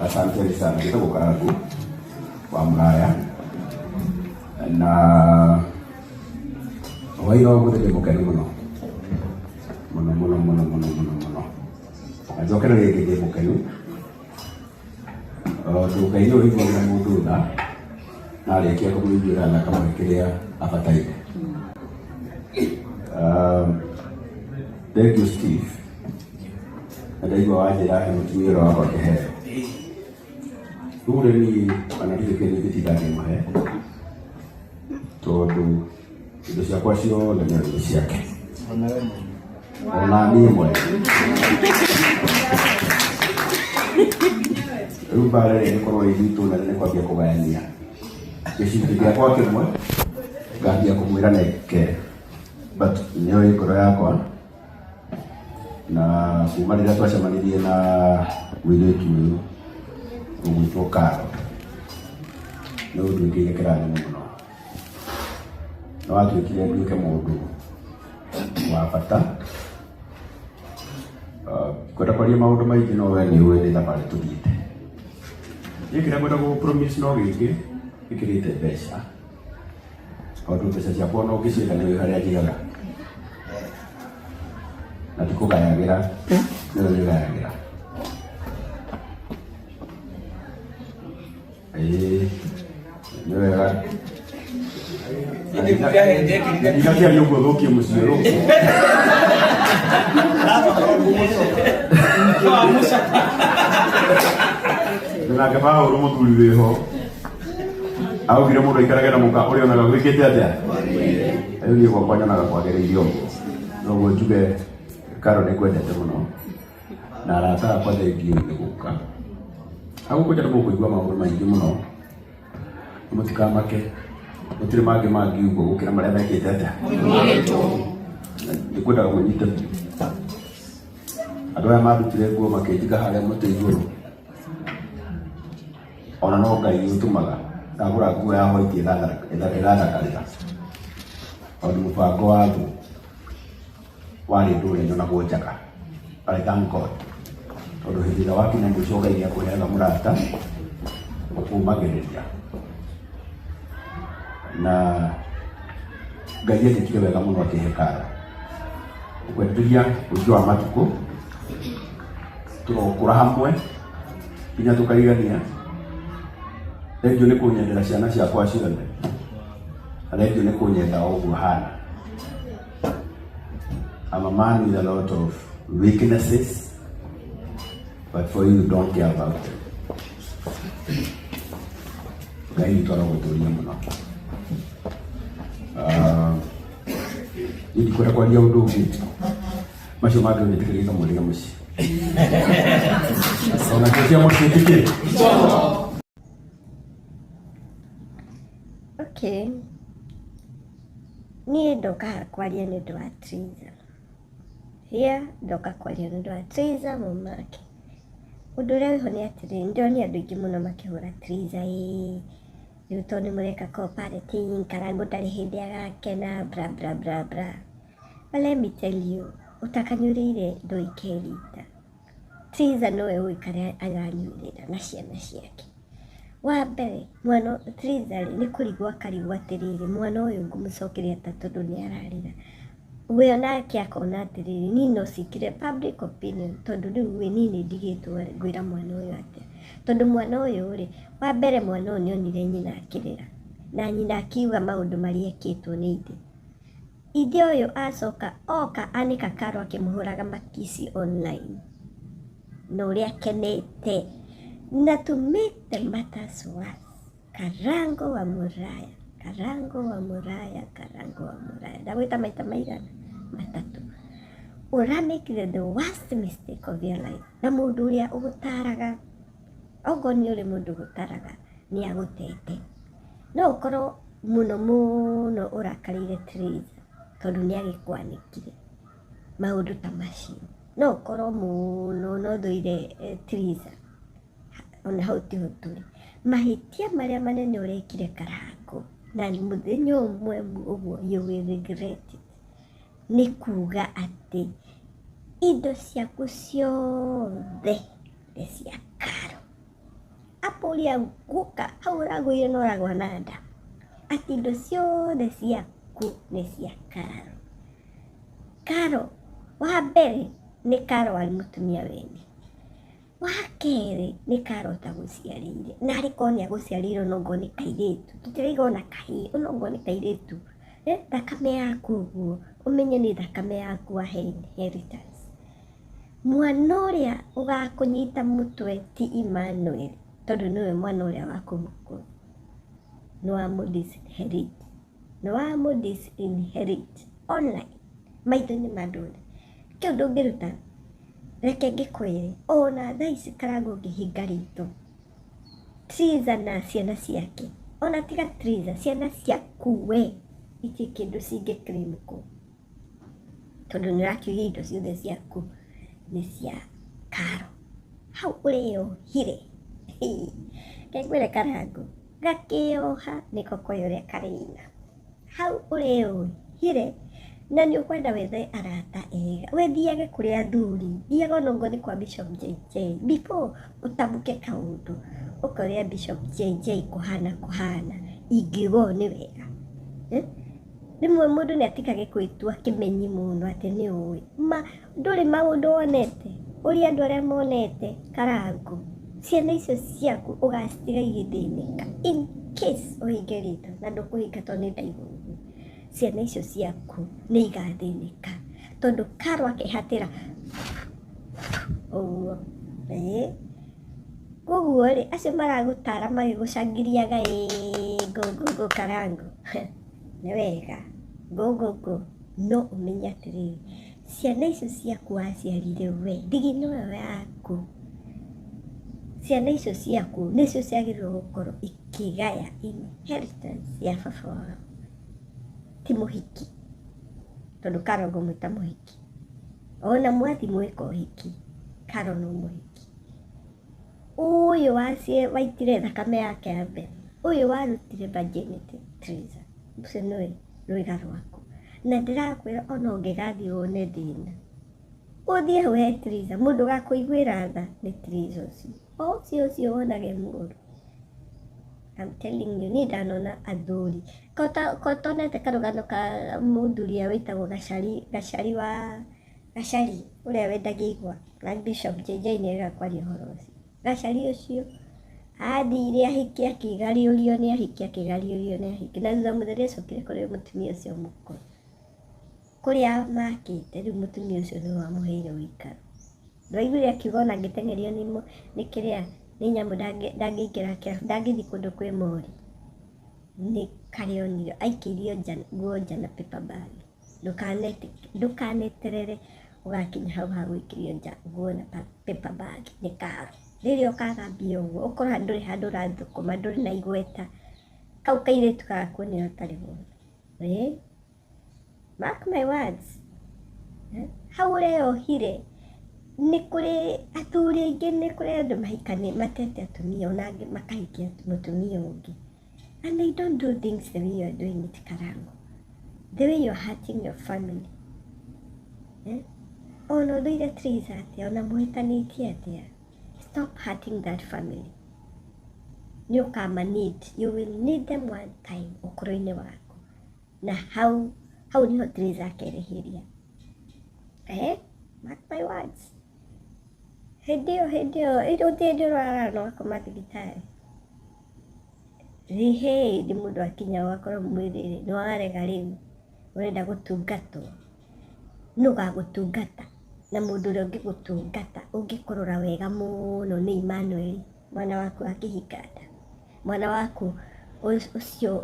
Asante sana. Kita karagu kwa Mraya na wairo muthe mukeni muno ajokera rege mukeni ndukaini uri mwana mundu na rekia kumujira na kama kiria abataire. Thank you, Steve. Ndaigua wajira he mutumira wakwa kiheo rure ni anarithike ni bitithage muhe tondu indo ciakwa ciothe nĩ ciake ona niĩ mwe rĩu mbara ĩrĩa ĩkorwo ĩgitũ na nĩ kwambia kũgayania gĩcunjĩ gĩakwa kĩmwe ngambia kũmwĩra neke but nĩoĩ ngoro yakwa na kuma rĩrĩa twacemanirie na mũirĩtu ũyũ ũgwĩtwo Karo nĩ ũndũ ingĩire kĩrathimo mũno na watuĩkire nduĩke mũndũ wa bata kwenda kwaria maũndũ maingĩ no we nĩ ũĩ nĩ thabarĩ tũthiĩte kĩrĩa kwenda gũpromise no gĩkĩ gĩkĩrĩte mbeca tondũ mbeca ciakwa no ngĩciĩka nĩ harĩa njigaga na tikũgayagĩra nĩwe nĩũgayagĩra nĩ wega Nikatia yuko roki msiro. Na kama urumo tuliweho. Au kile mundu ikaragera muka uri ona gwikite atia. Ayo ni kwa kwanya na kwagereirio. No gwetuge Karo ni kwendete muno. Na arata kwa thengio ni guka. Au kuja ndimo kuigwa maundu maingi muno. Mutikamake utire magi ugo gukira maria mekite ata ndikwenda kunyita andu aya marutire nguo makĩnjiga harĩa mũtĩ igũrũ ona no Ngai ũtũmaga ndagũra nguo ya white ĩrathakarĩra tondũ mũbango wa thũ warĩ ndũrĩ na gwonjaka I thank God tondũ hĩndĩ ĩrĩa wakinya mũico Ngai nĩakũheaga mũrata ũkũmagĩrĩria na Ngai ekire wega muno akĩhe Karo ukwenderia ũingĩ wa matukũ tũrokũra hamwe nginya tũkaigania. Thengio nĩ kũnyendera ciana ciakwa ciothe thengio nĩ kũnyenda ũguo hana. I'm a man with a lot of weaknesses but for you don't care about them. Ngai nĩtwaragũtũria mũno. Ini kwenda kwaria undu ungi macio mangĩ nĩtĩkĩrĩte mũrĩga mũciĩ ona kĩcia mũciĩ tĩkĩrĩ. Okay, niĩ ndoka kwaria nĩ ũndũ wa Triza. Here ndoka kwaria nĩ ũndũ wa Triza Mũmake. Ũndũ ũrĩa wĩho nĩ atĩrĩ nĩndĩronire andũ aingĩ mũno makĩhũra Triza rĩu tondũ nĩmũreka co-parenting Karangu ndarĩ hĩndĩ agakena bra bra bra bra. But let me tell you, utakanyũrĩire ndũikerita. Triza nowe ũĩ karĩa aranyuĩrĩra na ciana ciake. Wa mbere mwana Triza nĩ kũrigwo akarigwo atĩrĩrĩ mwana ũyũ ngũmũcokeria ta tondũ nĩ ararĩra. We onake akona atĩrĩrĩ niĩ no cikire public opinion tondũ rĩu we niĩ nĩndigĩtwo ngwĩra mwana ũyũ atĩa. Tondũ mwana ũyũ rĩ wa mbere mwana ũyũ nĩonire nyina akĩrĩra na nyina akiuga maũndũ marĩa ekĩtwo nĩ ithe. Ithe ũyũ acoka oka anĩka Karo akĩmũhũraga makisi online na ũrĩa akenete. Na to make the matters worse, Karangu wa Muraya ndagwĩta maita maigana matatũ. Ũramekire the worst mistake of your life na mũndũ ũrĩa ũgũtaraga ogo nĩ ũrĩ mũndũ ũgũtaraga nĩ agũtete. No ũkorwo mũno ũrakarĩire Triza tondũ nĩ agĩkwanĩkire maũndũ ta macio. No ũkorwo mũno no thũire Triza ona hau tiho tũrĩ. Mahĩtia marĩa manene ũrekire Karangu na mũthenya ũmwe ũguo you will regret it. Nĩ kuga atĩ indo ciaku ciothe nĩ cia Karo. hapo ulianguka hau ũragũire na ũragwa na nda, ati indo ciothe ciaku nĩ cia Karo. Karo wa mbere nĩ Karo arĩ mũtumia wene, wa kerĩ nĩ Karo ũtagũciarĩire, na arĩkorwo nĩ agũciarĩire onokorwo nĩ kairĩtu, tũtirauga ona kahĩĩ, onokorwo nĩ kairĩtu, thakame yaku ũguo ũmenye nĩ thakame yaku wahe inheritance. Mwana ũrĩa ũgakũnyita mũtwe ti Emmanuel, tondũ nĩwe mwana ũrĩa wakũmũkũra, nĩwamũdisinherit online maitho-inĩ ma andũ othe. Kĩu ndũngĩruta, reke ngĩkwĩre, ona thaa ici Karangũ ũngĩhinga ritho, Triza na ciana ciake, ona tiga Triza, ciana ciaku we itirĩ kĩndũ cingĩ-claim kũu, tondũ nĩũrakiuga indo ciothe ciaku nĩ cia Karo. Hau ũrĩohire, ngĩkwĩre Karangũ, gakĩoha nĩko koya ũrĩa karĩina. Hau ũrĩohire, na nĩ ũkwenda wethe arata ega, we thiage kũrĩ athuri, thiaga onokorwo nĩ kwa Bishop JJ, before ũtambuke kaũndũ, ũkoria Bishop JJ kũhana, ingiuga nĩ wega. Rĩmwe mũndũ nĩ atikage kwĩtua kĩmenyi mũno atĩ nĩ ũĩ, ndũrĩ maũndũ wonete, ũrĩa andũ arĩa monete. Karangũ, ciana icio ciaku ũgacitiga igĩthĩnĩka in case ũhinge ritho, na ndũkũhinga tondũ nĩ ndaigua ũguo, ciana icio ciaku nĩ igathĩnĩka, tondũ Karo akehatĩra ũguo. Koguo rĩ, acio maragũtara magĩgũcangiriaga ngũ Karangũ, nĩ wega ngũ, no ũmenye atĩrĩrĩ, ciana icio ciaku waciarire we, ndigino ĩyo yaku, ciana icio ciaku nĩcio ciagĩrĩirwo gũkorwo ikĩgaya inheritance ya baba wao, ti mũhiki, tondũ Karo ngũmwĩta mũhiki, ona mwathi mwĩka ũhiki, Karo no mũhiki. Ũyũ waitire thakame yake ya mbere, ũyũ warutire virginity Triza, ũcio nĩwe rũiga rwaku, na ndĩrakwĩra ona ũngĩgathiĩ wone thĩna, ũthiĩ hau he Triza, mũndũ gakũiguĩra tha nĩ Triza ũcio wonage mũru. I'm telling you, niĩ ndanona athuri, kotonete karũgano ka mũthuri wĩtagwo Gacari ũrĩa wendagia igwa, na Bishop JJ nĩ agakwaria ũhoro ũcio. Gacari ũcio athire ahiki akĩgariũrio nĩ ahiki, na thutha mũtheri acokire kũrĩ mũtumia ũcio mũkũrũ, kũrĩa makĩte, rĩu mũtumia ũcio nĩ wamũheire ũikaro. Ndwaiguire akiuga ona angĩteng'erio nĩ kĩrĩa, nĩ nyamũ ndangĩingĩra kĩrabu, ndangĩthiĩ kũndũ kwĩ mori, nĩ karĩa onire aikĩirio nguo nja na paper bag. Ndũkaneterere ũgakinya hau ha gwĩkĩrio nja nguo na paper bag, nĩ Karo. Rĩrĩa ũkagambia ũguo, ũkorwo ndũrĩ handũ ũrathũkũma, ndũrĩ na igweta, kau kairĩtu gagakuonera ũtarĩ mũndũ. Mark my words, hau ũreyohire, nĩ kũrĩ athuri aingĩ, nĩ kũrĩ andũ mahikanie matete atumia, ona angĩ makahikia mũtumia ũngĩ, and they don't do things the way you are doing it, Karangũ, the way you are hurting your family. Ona ũthũire Triza atĩa, ona mũhitanĩtie atĩa, stop hurting that family. Nĩ ũkama you will need them one time ũkũrũ-inĩ waku, na hau niho Triza akerĩhĩria. Mark my words. Hĩndĩ ĩyo ũthĩndĩ ũrarara na wakoma thibitarĩ, hĩndĩ mũndũ akinya ũgakorwo mwĩrĩ nĩ warega, rĩu ũrenda gũtungatwo, nũ ũgagũtungata, na mũndũ ũrĩa ũngĩgũtungata ũngĩkũrora wega mũno nĩ Emmanuel, mwana waku akĩhinga nda, mwana waku ũcio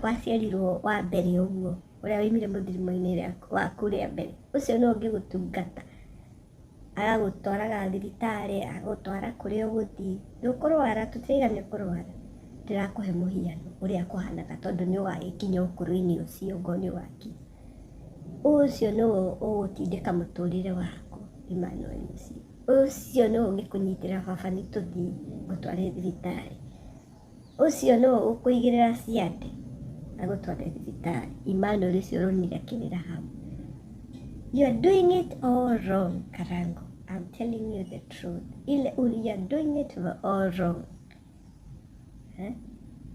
waciarirwo wa mbere ũguo, ũrĩa waumire mũthurimo-inĩ waku rĩa mbere, ũcio nĩ ũngĩgũtungata, agagũtwaraga thibitarĩ, agagũtwara kũrĩa ũgũthiĩ, ndũkũrwara, tũtirauga nĩ ũkũrwara, ndĩrakũhe mũhiano ũrĩa kũhanaga, tondũ nĩ ũgagĩkinya ũkũrũ-inĩ ũcio ngo nĩ ũgakinya, ũcio nĩ ũgũtindĩka mũtũrĩre waku, Emmanuel ũcio nĩ ũngĩkũnyitĩra baba nĩ tũthiĩ ngũtware thibitarĩ, ũcio nĩ ũkũigĩrĩra ciande agũtware thibitarĩ, Emmanuel ũcio ũronire akĩrĩra hau. You are doing it all wrong, Karangũ. I'm telling you the truth. You are doing it all wrong.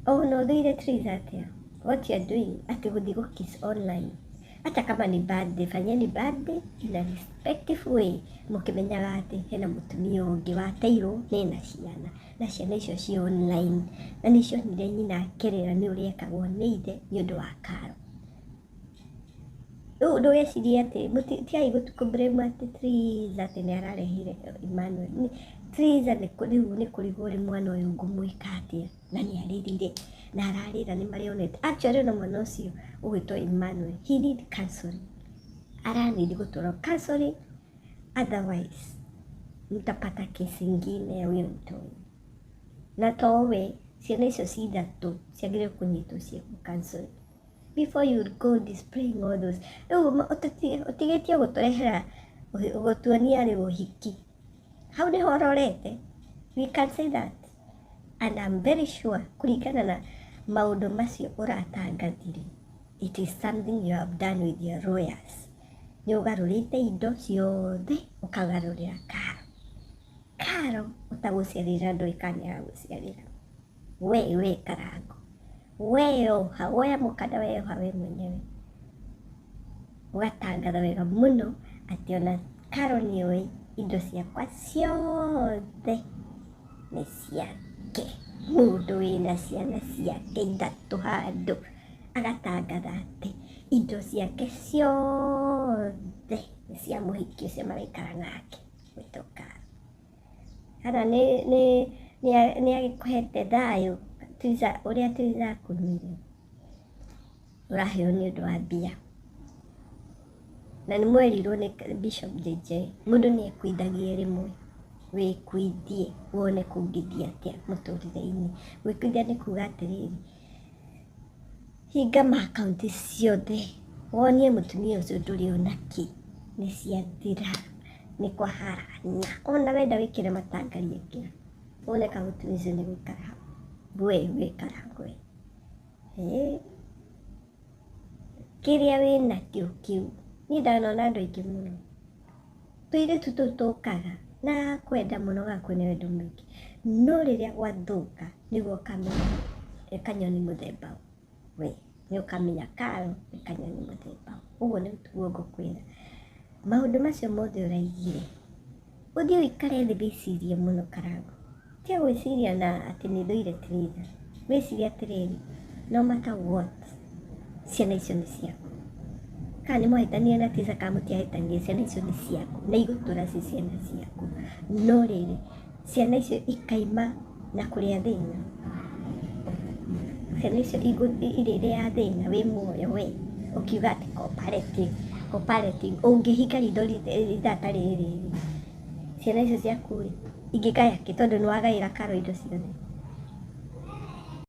Oh no, they're trees out here. What you're doing, ati go kiss online. Hata kama ni birthday, fanyeni birthday in a respectful way. Mukimenyaga ati hena mutumia ungi wateirwo nina ciana. Na ciana icio ci online. Na nicio nire nyina akerera ni uria ekagwo ni ithe ni undu wa Karo. Ndo yeciria ati tiai gutukumbrema ati trees ati ni ararehire Emmanuel. Trees ni kurigwo ri mwana uyu ngumwika atia na ni aririre na ararira ni marionete. Actually no mwana ucio ugwitwo Emmanuel, he need counseling. Need gutwara counseling, otherwise mtapata kesi ingine ya huyo mtoto. Na towe ciana icio ci ithatu ciagire kunyitwo cia counseling before you go displaying all those. Utigetie guturehera gutuonia ri uhiki. How ni hororete? We can say that. And I'm very sure kuringana na maundu macio uratangathire, it is something you have done with your lawyers. Ni ugarurite indo ciothe ukagarurira Karo utaguciarira ndoikane ya guciarira. We Karango, woya mukada weoha we mwenyewe ugatangatha wega muno ati ona Karo nioi indo ciakwa ciothe ni ciake. Mundu wina ciana ciake ithatu handu agatangatha ati indo ciake ciothe ni cia muhiki ucio maraikara nake gwitwo Karo. Kana ni agikuhete thayu tuiza uria tuiza kunuire uraheo ni undu wa mbia. Na ni mwerirwo ni Bishop JJ mundu ni ekuithagia rimwe. Wikuithie wone kungithia atia muturire-ini. Wikuithia ni kuga atiriri, hinga ma akaunti ciothe wonie mutumia ucio nduri onaki ni ciathira ni kwaharania. Ona wenda wikire matangarie kira wone ka mutumia ucio ni gwikara we Karango kiria wina kio kiu. Ni ndanona andu aingi muno tuiritu tutukaga na kwenda muno gakwe ni wendo mwingi, no riria gwathuka niguo kamenya kanyoni muthemba we ni ukamenya Karo ni kanyoni muthemba. Uguo ni tuguo ngukwira maundu macio mothe uraigire uthii uikare thi wicirie muno Karango. Tia gwiciria na ati ni thuire Triza, wicirie atiriri no matter what ciana icio ni ciaku. Kana ni mwahitania na Triza kama mutiahitania, ciana icio ni ciaku na igutura ci ciana ciaku. No riri ciana icio ikaima na kuria thina, ciana icio iriria thina wi muoyo we ukiuga ati cooperative ungihinga ritho ithata riri ciana icio ciaku ingigaya ki tondu ni wagaira Karo indo ciothe.